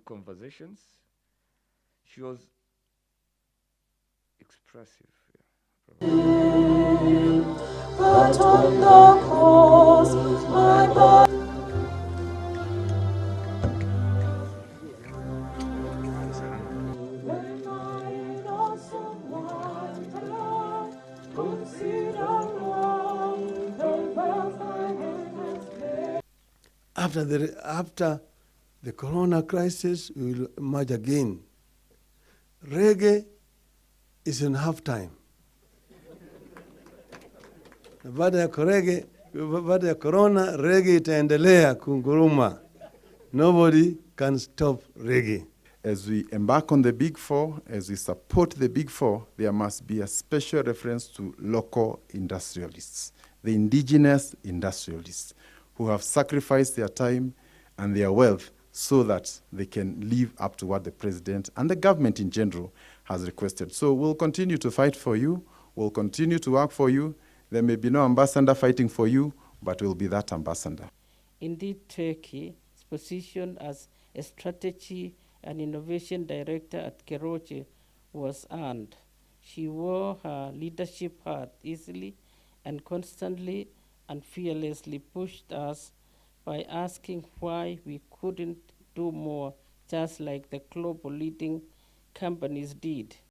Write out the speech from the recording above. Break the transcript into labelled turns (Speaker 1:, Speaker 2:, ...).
Speaker 1: conversations. She was expressive.
Speaker 2: But on the cross, my body. When my innocent wonder consider long the wealth my hand has made.
Speaker 3: After the corona crisis, we will emerge again. Reggae is in halftime. Baada ya corona, reggae itaendelea kunguruma. Nobody can stop reggae.
Speaker 4: As we embark on the Big Four, as we support the Big Four, there must be a special reference to local industrialists, the indigenous industrialists who have sacrificed their time and their wealth so that they can live up to what the president and the government in general has requested. So we'll continue to fight for you. We'll continue to work for you. There may be no ambassador fighting for you, but we'll be that ambassador.
Speaker 5: Indeed, Turkey's position as a strategy and innovation director at Keroche was earned. She wore her leadership hat easily and constantly and fearlessly pushed us by asking why we couldn't do more, just like the global leading companies did.